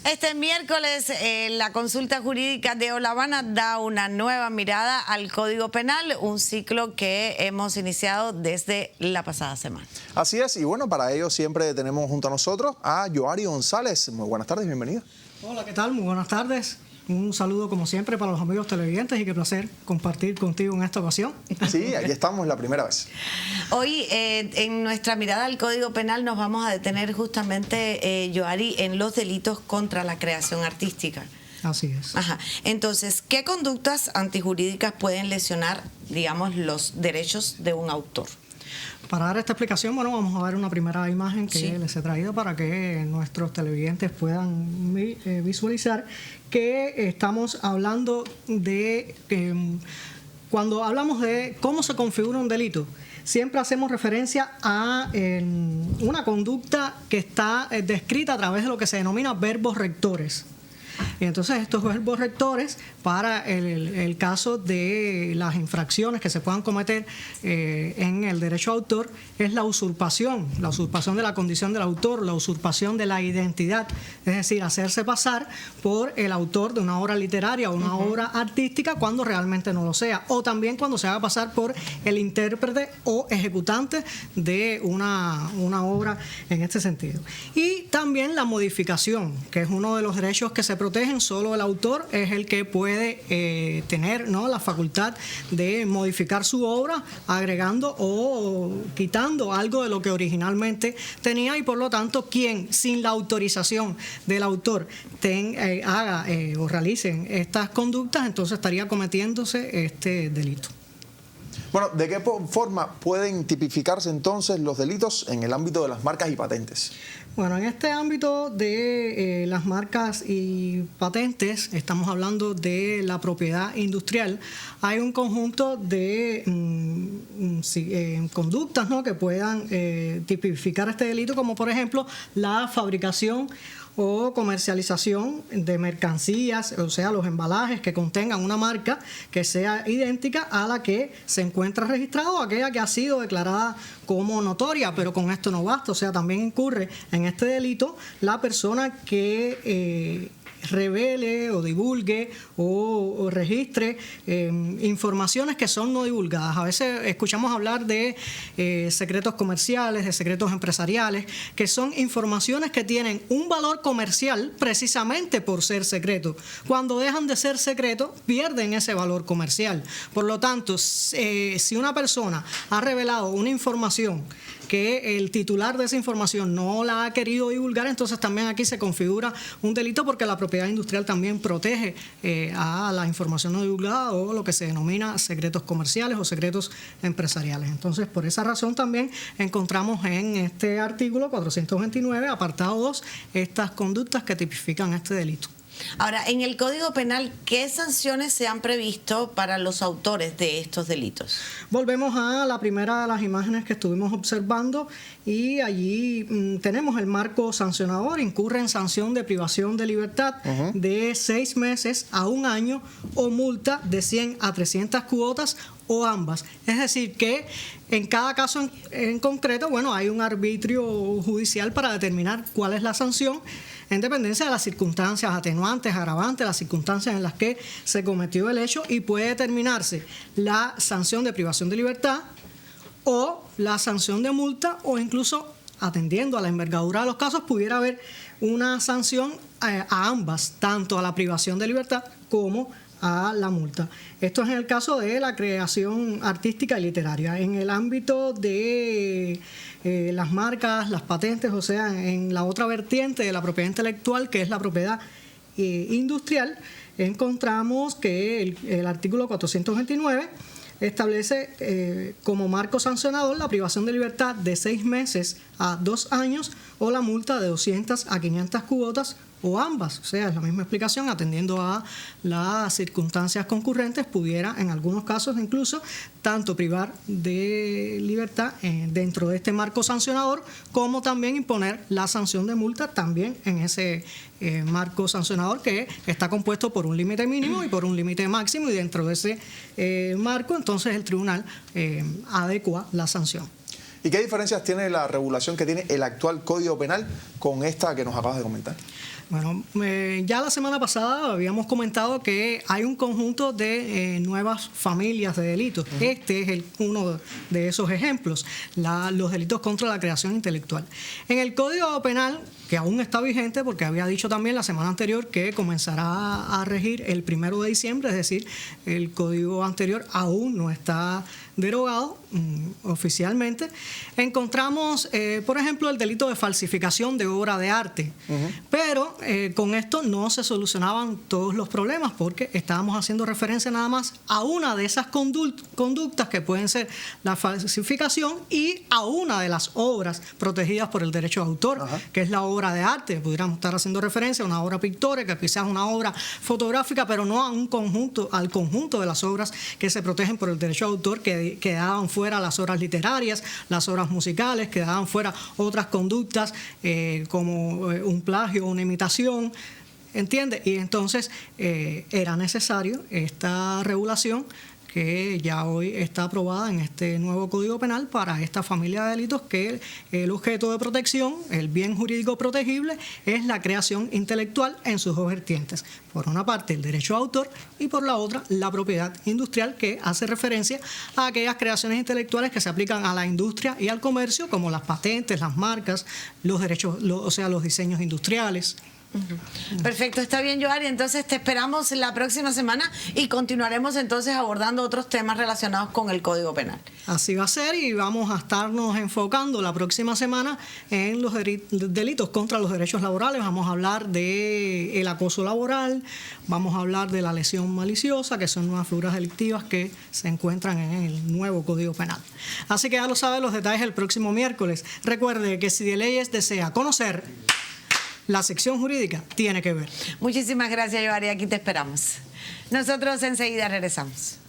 Este miércoles la consulta jurídica de Olavana da una nueva mirada al Código Penal, un ciclo que hemos iniciado desde la pasada semana. Así es, y bueno, para ello siempre tenemos junto a nosotros a Yoari González. Muy buenas tardes, bienvenida. Hola, ¿qué tal? Muy buenas tardes. Un saludo como siempre para los amigos televidentes y qué placer compartir contigo en esta ocasión. Sí, aquí estamos la primera vez. Hoy en nuestra mirada al Código Penal nos vamos a detener justamente, Yoari, en los delitos contra la creación artística. Así es. Ajá. Entonces, ¿qué conductas antijurídicas pueden lesionar, digamos, los derechos de un autor? Para dar esta explicación, bueno, vamos a ver una primera imagen que les he traído para que nuestros televidentes puedan visualizar que estamos hablando de cuando hablamos de cómo se configura un delito. Siempre hacemos referencia a una conducta que está descrita a través de lo que se denomina verbos rectores. Y entonces estos verbos rectores para el caso de las infracciones que se puedan cometer en el derecho de autor es la usurpación de la condición del autor, la usurpación de la identidad, es decir, hacerse pasar por el autor de una obra literaria o una obra artística cuando realmente no lo sea, o también cuando se haga pasar por el intérprete o ejecutante de una obra en este sentido. Y también la modificación, que es uno de los derechos que se protegen. Solo el autor es el que puede tener, ¿no?, la facultad de modificar su obra agregando o quitando algo de lo que originalmente tenía, y por lo tanto quien sin la autorización del autor haga o realicen estas conductas, entonces estaría cometiéndose este delito. Bueno, ¿de qué forma pueden tipificarse entonces los delitos en el ámbito de las marcas y patentes? Bueno, en este ámbito de las marcas y patentes, estamos hablando de la propiedad industrial. Hay un conjunto de conductas, ¿no?, que puedan tipificar este delito, como por ejemplo la fabricación o comercialización de mercancías, o sea, los embalajes que contengan una marca que sea idéntica a la que se encuentra registrada o aquella que ha sido declarada como notoria, pero con esto no basta, o sea, también incurre en este delito la persona que revele o divulgue o registre informaciones que son no divulgadas. A veces escuchamos hablar de secretos comerciales, de secretos empresariales, que son informaciones que tienen un valor comercial precisamente por ser secreto. Cuando dejan de ser secretos, pierden ese valor comercial. Por lo tanto, si una persona ha revelado una información que el titular de esa información no la ha querido divulgar, entonces también aquí se configura un delito, porque la propiedad industrial también protege a la información no divulgada o lo que se denomina secretos comerciales o secretos empresariales. Entonces, por esa razón también encontramos en este artículo 429, apartado 2, estas conductas que tipifican este delito. Ahora, en el Código Penal, ¿qué sanciones se han previsto para los autores de estos delitos? Volvemos a la primera de las imágenes que estuvimos observando, y allí tenemos el marco sancionador. Incurre en sanción de privación de libertad de 6 meses a 1 año o multa de 100 a 300 cuotas o ambas. Es decir, que en cada caso en concreto, bueno, hay un arbitrio judicial para determinar cuál es la sanción en dependencia de las circunstancias atenuantes, agravantes, las circunstancias en las que se cometió el hecho, y puede determinarse la sanción de privación de libertad o la sanción de multa, o incluso, atendiendo a la envergadura de los casos, pudiera haber una sanción a ambas, tanto a la privación de libertad como a la multa. Esto es en el caso de la creación artística y literaria. En el ámbito de las marcas, las patentes, o sea, en la otra vertiente de la propiedad intelectual, que es la propiedad industrial, encontramos que el artículo 429 establece como marco sancionador la privación de libertad de 6 meses a 2 años o la multa de 200 a 500 cuotas o ambas. O sea, es la misma explicación, atendiendo a las circunstancias concurrentes, pudiera en algunos casos incluso tanto privar de libertad dentro de este marco sancionador, como también imponer la sanción de multa también en ese marco sancionador, que está compuesto por un límite mínimo y por un límite máximo, y dentro de ese marco entonces el tribunal adecua la sanción. ¿Y qué diferencias tiene la regulación que tiene el actual Código Penal con esta que nos acabas de comentar? Bueno, ya la semana pasada habíamos comentado que hay un conjunto de nuevas familias de delitos. Este es uno de esos ejemplos, los delitos contra la creación intelectual. En el Código Penal, que aún está vigente, porque había dicho también la semana anterior que comenzará a regir el 1 de diciembre, es decir, el código anterior aún no está derogado oficialmente. Encontramos, por ejemplo, el delito de falsificación de obra de arte, pero con esto no se solucionaban todos los problemas, porque estábamos haciendo referencia nada más a una de esas conductas que pueden ser la falsificación y a una de las obras protegidas por el derecho de autor, que es la obra de arte. Pudiéramos estar haciendo referencia a una obra pictórica, quizás una obra fotográfica, pero no a al conjunto de las obras que se protegen por el derecho de autor, que quedaban fuera las obras literarias, las obras musicales, quedaban fuera otras conductas como un plagio o una imitación, ¿entiende? Y entonces era necesario esta regulación que ya hoy está aprobada en este nuevo Código Penal para esta familia de delitos, que el objeto de protección, el bien jurídico protegible, es la creación intelectual en sus dos vertientes. Por una parte, el derecho de autor, y por la otra, la propiedad industrial, que hace referencia a aquellas creaciones intelectuales que se aplican a la industria y al comercio, como las patentes, las marcas, los derechos, o sea, los diseños industriales. Perfecto, está bien, Yoari. Entonces te esperamos la próxima semana y continuaremos entonces abordando otros temas relacionados con el Código Penal. Así va a ser, y vamos a estarnos enfocando la próxima semana en los delitos contra los derechos laborales. Vamos a hablar del acoso laboral, vamos a hablar de la lesión maliciosa, que son nuevas figuras delictivas que se encuentran en el nuevo Código Penal. Así que ya lo sabe, los detalles el próximo miércoles. Recuerde que si de leyes desea conocer, la sección jurídica tiene que ver. Muchísimas gracias, Yoari. Aquí te esperamos. Nosotros enseguida regresamos.